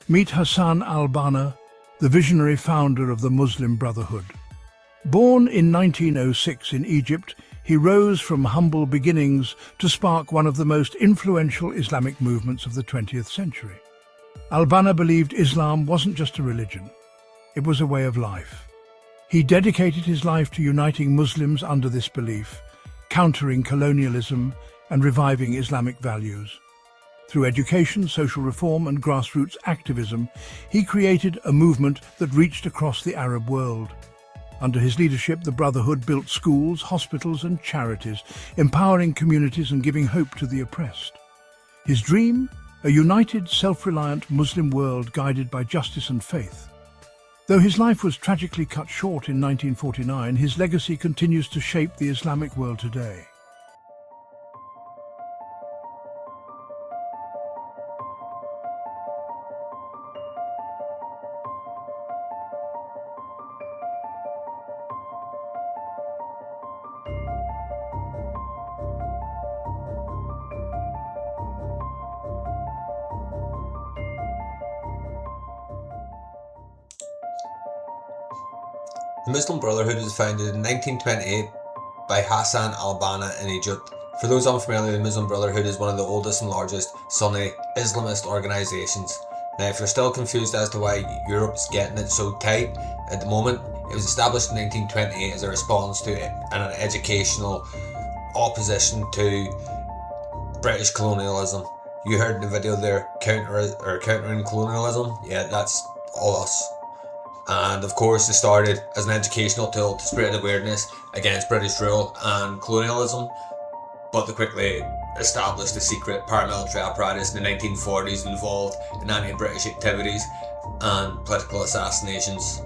Meet Hassan Al-Barra, the visionary founder of the Muslim Brotherhood. Born in 1906 in Egypt, he rose from humble beginnings to spark one of the most influential Islamic movements of the 20th century. Al-Barra believed Islam wasn't just a religion, it was a way of life. He dedicated his life to uniting Muslims under this belief, countering colonialism and reviving Islamic values. Through education, social reform and grassroots activism, he created a movement that reached across the Arab world. Under his leadership, the Brotherhood built schools, hospitals and charities, empowering communities and giving hope to the oppressed. His dream? A united, self-reliant Muslim world guided by justice and faith. Though his life was tragically cut short in 1949, his legacy continues to shape the Islamic world today. The Muslim Brotherhood was founded in 1928 by Hassan Al-Barra in Egypt. For those unfamiliar, the Muslim Brotherhood is one of the oldest and largest Sunni Islamist organisations. Now, if you're still confused as to why Europe's getting it so tight at the moment, it was established in 1928 as a response to an educational opposition to British colonialism. You heard in the video there, countering colonialism. Yeah, that's all us. And of course, it started as an educational tool to spread awareness against British rule and colonialism, but they quickly established a secret paramilitary apparatus in the 1940s involved in anti-British activities and political assassinations.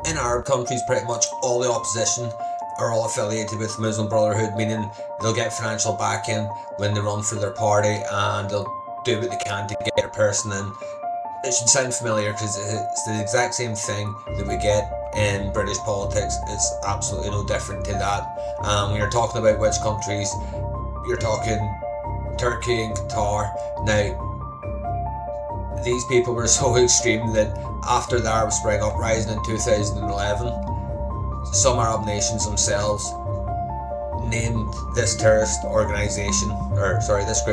In Arab countries, pretty much all the opposition are all affiliated with the Muslim Brotherhood, meaning they'll get financial backing when they run for their party and they'll do what they can to get a person in. It should sound familiar because it's the exact same thing that we get in British politics. It's absolutely no different to that. When you're talking about which countries, you're talking Turkey and Qatar. Now, these people were so extreme that after the Arab Spring uprising in 2011, some Arab nations themselves named this group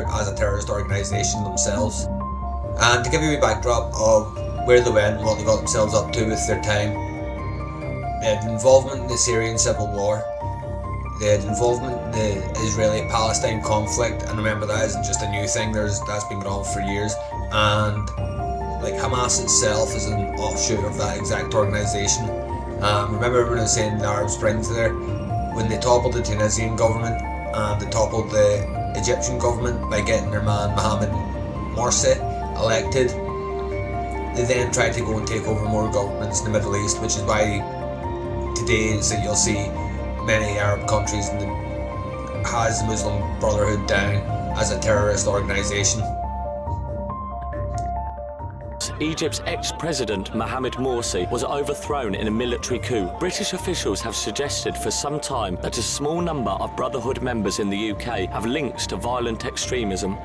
as a terrorist organisation themselves. And to give you a backdrop of where they went and what they got themselves up to with their time, they had involvement in the Syrian civil war, they had involvement in the Israeli-Palestine conflict, and remember that isn't just a new thing, that's been going on for years, and like Hamas itself is an offshoot of that exact organisation. Remember when I was saying the Arab Springs there, when they toppled the Tunisian government and they toppled the Egyptian government by getting their man Mohamed Morsi elected, they then tried to go and take over more governments in the Middle East, which is why today is that you'll see many Arab countries has the Muslim Brotherhood down as a terrorist organisation. Egypt's ex-president Mohamed Morsi was overthrown in a military coup. British officials have suggested for some time that a small number of Brotherhood members in the UK have links to violent extremism.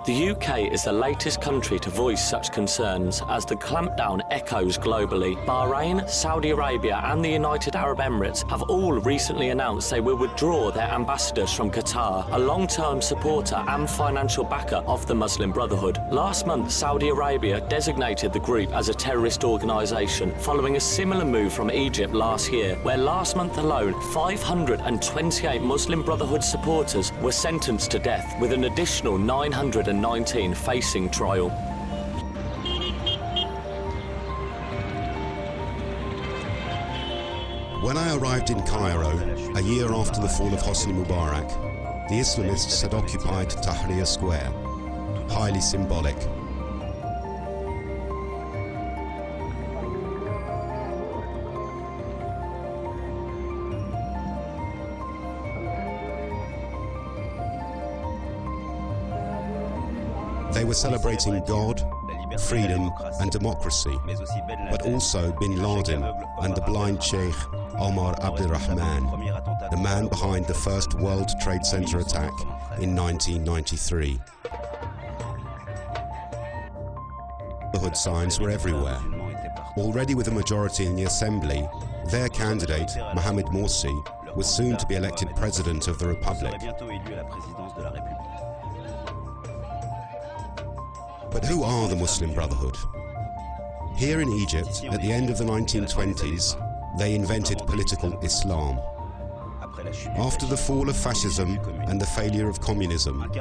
The UK is the latest country to voice such concerns as the clampdown echoes globally. Bahrain, Saudi Arabia and the United Arab Emirates have all recently announced they will withdraw their ambassadors from Qatar, a long-term supporter and financial backer of the Muslim Brotherhood. Last month, Saudi Arabia designated the group as a terrorist organisation, following a similar move from Egypt last year, where last month alone, 528 Muslim Brotherhood supporters were sentenced to death, with an additional 919 facing trial. When I arrived in Cairo, a year after the fall of Hosni Mubarak, the Islamists had occupied Tahrir Square, highly symbolic. They were celebrating God, freedom and democracy, but also Bin Laden and the blind Sheikh Omar Abdurrahman, the man behind the first World Trade Center attack in 1993. Brotherhood signs were everywhere. Already with a majority in the assembly, their candidate, Mohamed Morsi, was soon to be elected president of the Republic. But who are the Muslim Brotherhood? Here in Egypt, at the end of the 1920s, they invented political Islam. After the fall of fascism and the failure of communism,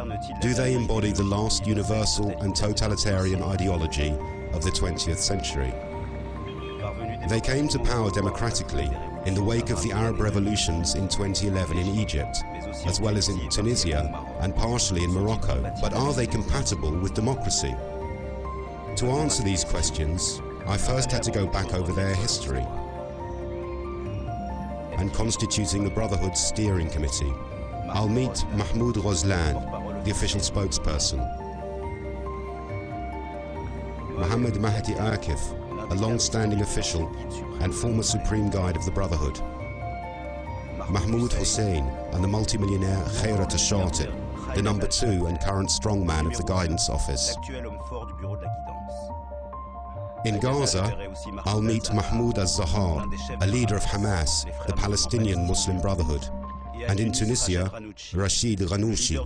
do they embody the last universal and totalitarian ideology of the 20th century? They came to power democratically in the wake of the Arab revolutions in 2011 in Egypt, as well as in Tunisia and partially in Morocco. But are they compatible with democracy? To answer these questions, I first had to go back over their history and constituting the Brotherhood's steering committee. I'll meet Mahmoud Ghazlan, the official spokesperson. Mohammed Mahdi Akif, a long-standing official and former supreme guide of the Brotherhood. Mahmoud Hussein and the multimillionaire Khairat Shati, the number 2 and current strongman of the guidance office. In Gaza, I'll meet Mahmoud al-Zahar, a leader of Hamas, the Palestinian Muslim Brotherhood. And in Tunisia, Rachid Ghanouchi,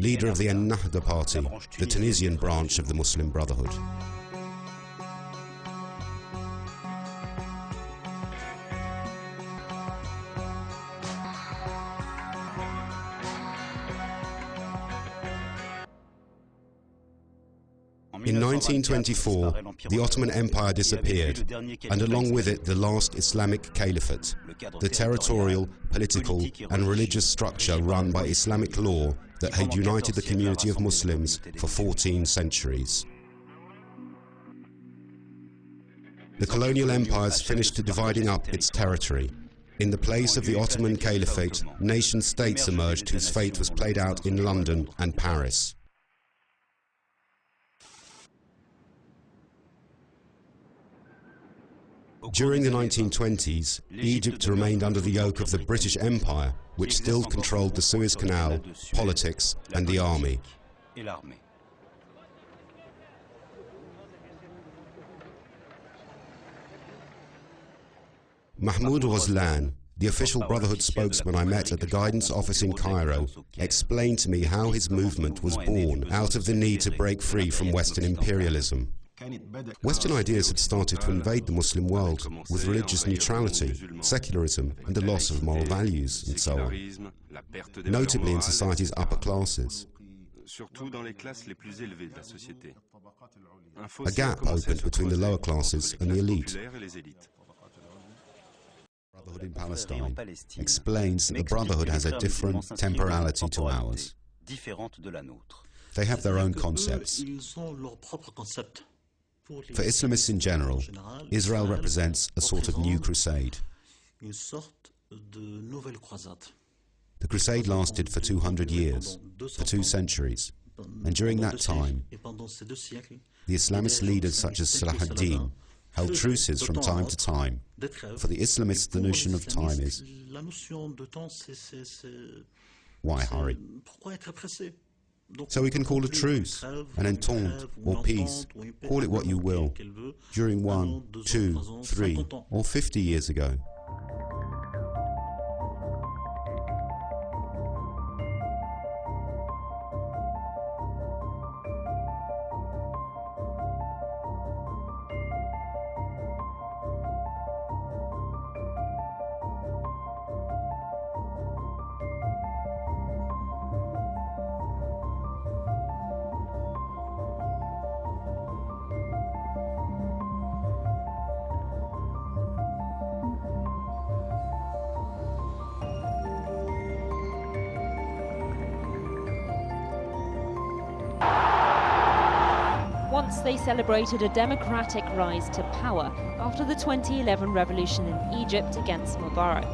leader of the Ennahda party, the Tunisian branch of the Muslim Brotherhood. In 1924, the Ottoman Empire disappeared, and along with it the last Islamic Caliphate, the territorial, political and religious structure run by Islamic law that had united the community of Muslims for 14 centuries. The colonial empires finished dividing up its territory. In the place of the Ottoman Caliphate, nation-states emerged whose fate was played out in London and Paris. During the 1920s, Egypt remained under the yoke of the British Empire, which still controlled the Suez Canal, politics and the army. Mahmoud Ghazlan, the official Brotherhood spokesman I met at the guidance office in Cairo, explained to me how his movement was born out of the need to break free from Western imperialism. Western ideas had started to invade the Muslim world with religious neutrality, secularism and the loss of moral values and so on, notably in society's upper classes. A gap opened between the lower classes and the elite. Brotherhood in Palestine explains that the Brotherhood has a different temporality to ours. They have their own concepts. For Islamists in general, Israel represents a sort of new crusade. The crusade lasted for 200 years, for 2 centuries, and during that time, the Islamist leaders such as Salah ad-Din held truces from time to time. For the Islamists, the notion of time is, why hurry? So we can call a truce, an entente, or peace, call it what you will, during 1, 2, 3, or 50 years ago. Once they celebrated a democratic rise to power after the 2011 revolution in Egypt against Mubarak.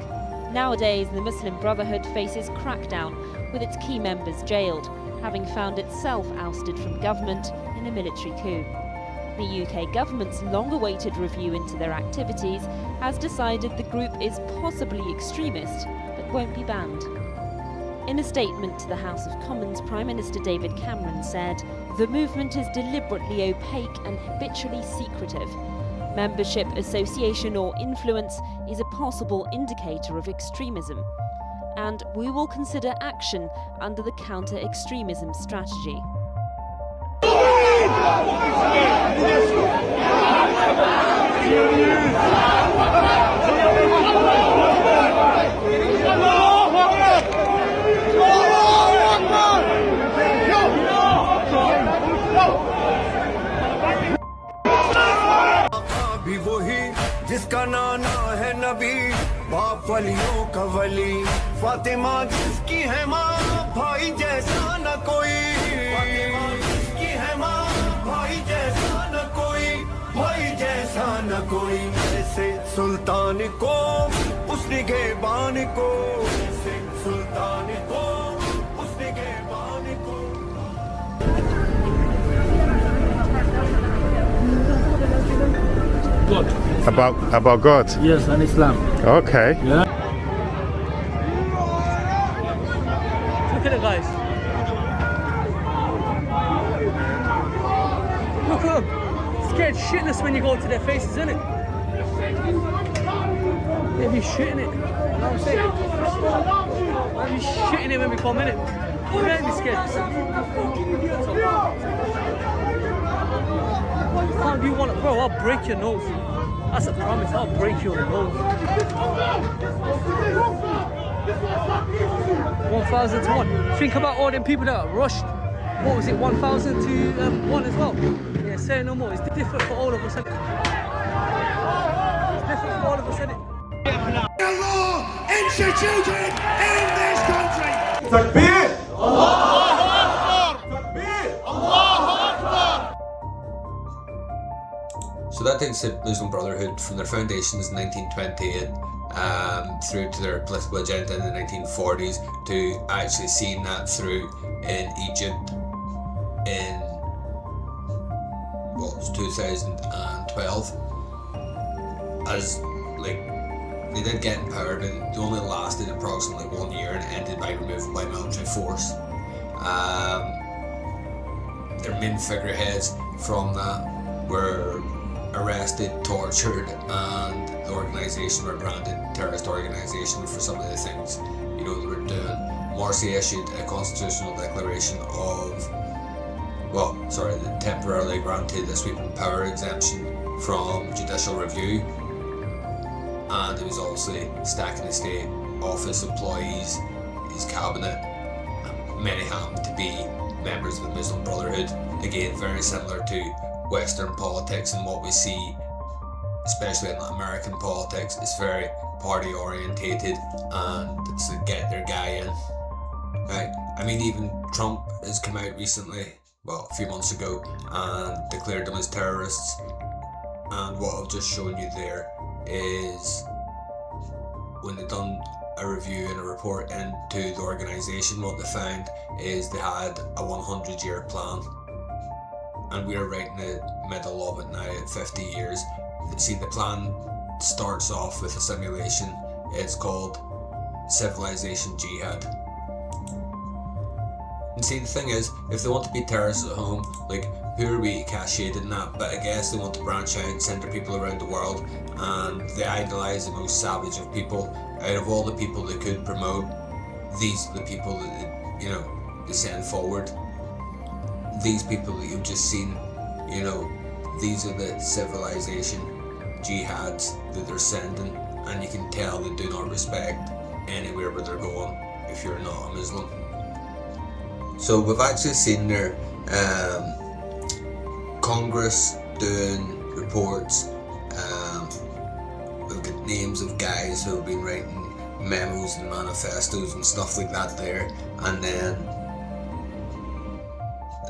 Nowadays, the Muslim Brotherhood faces crackdown, with its key members jailed, having found itself ousted from government in a military coup. The UK government's long-awaited review into their activities has decided the group is possibly extremist, but won't be banned. In a statement to the House of Commons, Prime Minister David Cameron said, "The movement is deliberately opaque and habitually secretive. Membership, association or influence is a possible indicator of extremism. And we will consider action under the counter-extremism strategy." भी वही जिसका नाना है नबी, बाप वलियों का वली, फातिमा जिसकी है माँ, भाई जैसा न कोई, फातिमा जिसकी है माँ, भाई जैसा न कोई, भाई जैसा न कोई, जैसे सुल्तान को उस निगहबान को, जैसे सुल्तान को उस निगहबान को। God. About God? Yes, and Islam. Okay. Yeah. Look at it, guys. Look at them. Scared shitless when you go to their faces, isn't it? They be shitting it. You know what I'm saying? They be shitting it when we come in it. You better be scared. Can't do one, bro, I'll break your nose. That's a promise, I'll break your nose. 1,000 to 1. Think about all them people that rushed. What was it, 1,000 to 1 as well? Yeah, say no more. It's different for all of us, isn't it? It's different for all of us, isn't it? Allah instituted in this country. Takbir! Allahu Akbar! Takbir! Allahu Akbar! So that takes the Muslim Brotherhood from their foundations in 1928 through to their political agenda in the 1940s to actually seeing that through in Egypt in, well, it was 2012. As, like, they did get in power, but it only lasted approximately 1 year and ended by removal by military force. Their main figureheads from that were arrested, tortured, and the organisation were branded terrorist organisation for some of the things, you know, they were doing. Morsi issued a constitutional declaration of, that temporarily granted a sweeping power exemption from judicial review, and he was also stacking the state office employees, his cabinet. Many happened to be members of the Muslim Brotherhood. Again, very similar to Western politics and what we see, especially in American politics. It's very party orientated and it's to get their guy in. Right? I mean, even Trump has come out recently, well, a few months ago, and declared them as terrorists. And what I've just shown you there is when they've done a review and a report into the organisation, what they found is they had a 100-year plan. And we're right in the middle of it now at 50 years. See, the plan starts off with a simulation. It's called Civilization Jihad. And see, the thing is, if they want to be terrorists at home, like, who are we to cast shade in that? But I guess they want to branch out and send their people around the world, and they idolise the most savage of people. Out of all the people they could promote, these are the people that, you know, they send forward. These people that you've just seen, you know, these are the civilization jihads that they're sending, and you can tell they do not respect anywhere where they're going if you're not a Muslim. So we've actually seen their Congress doing reports. We've got names of guys who have been writing memos and manifestos and stuff like that there, and then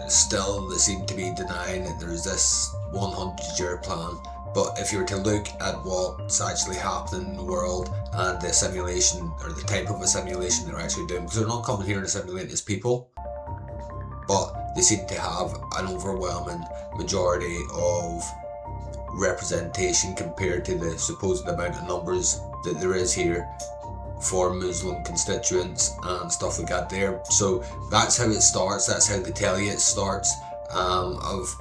still they seem to be denying that there's this 100-year plan. But if you were to look at what's actually happening in the world and the simulation, or the type of a simulation they're actually doing, because they're not coming here to simulate as people, but they seem to have an overwhelming majority of representation compared to the supposed amount of numbers that there is here for Muslim constituents and stuff like that there. So that's how it starts, that's how they tell you it starts. I've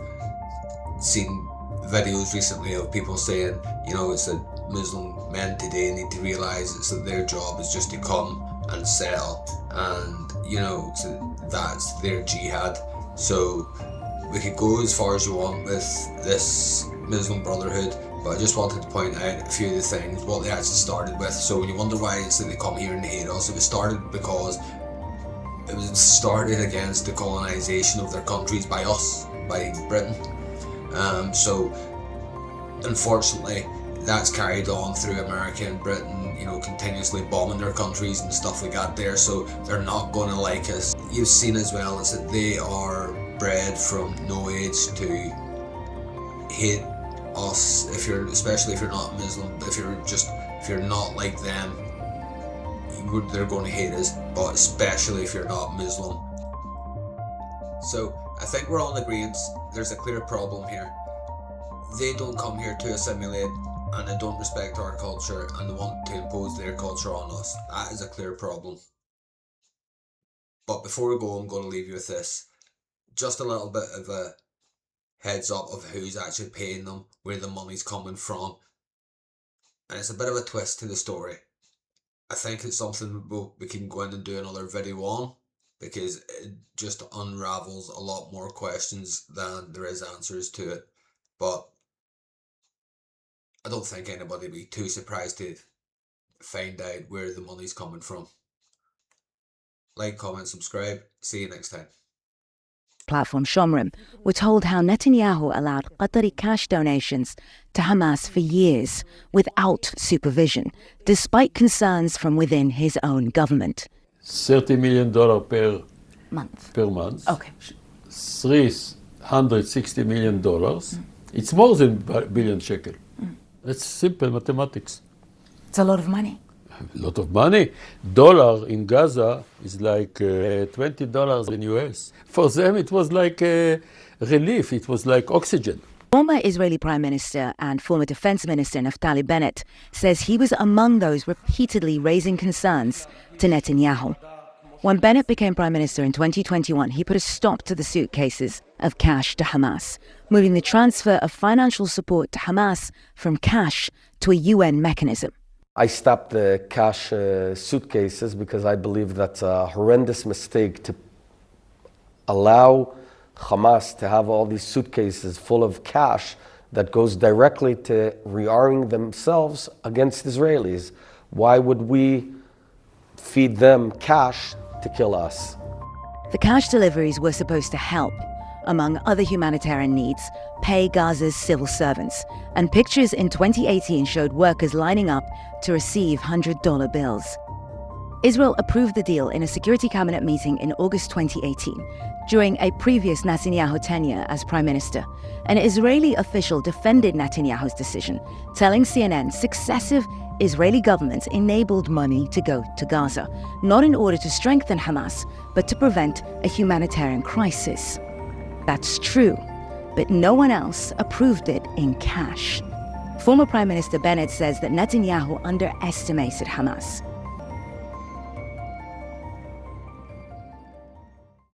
seen videos recently of people saying, you know, it's that Muslim men today need to realise it's that their job is just to come and sell, and you know, so that's their jihad. So we could go as far as you want with this Muslim Brotherhood, but I just wanted to point out a few of the things, what they actually started with. So when you wonder why it's that they come here and they hate us, it was started because it was started against the colonisation of their countries by us, by Britain. So unfortunately that's carried on through America and Britain, you know, continuously bombing their countries and stuff like that there, so they're not going to like us. You've seen as well is that they are bred from no age to hate us, especially if you're not Muslim. If you're not like them, they're going to hate us, but especially if you're not Muslim. So I think we're all in agreement, there's a clear problem here. They don't come here to assimilate, and they don't respect our culture, and they want to impose their culture on us. That is a clear problem. But before we go, I'm going to leave you with this. Just a little bit of a heads up of who's actually paying them, where the money's coming from. And it's a bit of a twist to the story. I think it's something we can go in and do another video on, because it just unravels a lot more questions than there is answers to it. But I don't think anybody would be too surprised to find out where the money's coming from. Like, comment, subscribe. See you next time. Platform Shomrim were told how Netanyahu allowed Qatari cash donations to Hamas for years without supervision, despite concerns from within his own government. $30 million per month. Okay. $360 million. It's more than a billion shekel. That's simple mathematics. It's a lot of money. A lot of money. Dollar in Gaza is like $20 in US. For them, it was like relief. It was like oxygen. Former Israeli Prime Minister and former Defense Minister Naftali Bennett says he was among those repeatedly raising concerns to Netanyahu. When Bennett became Prime Minister in 2021, he put a stop to the suitcases of cash to Hamas, moving the transfer of financial support to Hamas from cash to a UN mechanism. I stopped the cash suitcases because I believe that's a horrendous mistake to allow Hamas to have all these suitcases full of cash that goes directly to rearming themselves against Israelis. Why would we feed them cash to kill us? The cash deliveries were supposed to help, among other humanitarian needs, pay Gaza's civil servants. And pictures in 2018 showed workers lining up to receive $100 bills. Israel approved the deal in a Security Cabinet meeting in August 2018, during a previous Netanyahu tenure as Prime Minister. An Israeli official defended Netanyahu's decision, telling CNN successive Israeli governments enabled money to go to Gaza, not in order to strengthen Hamas, but to prevent a humanitarian crisis. That's true, but no one else approved it in cash. Former Prime Minister Bennett says that Netanyahu underestimated Hamas.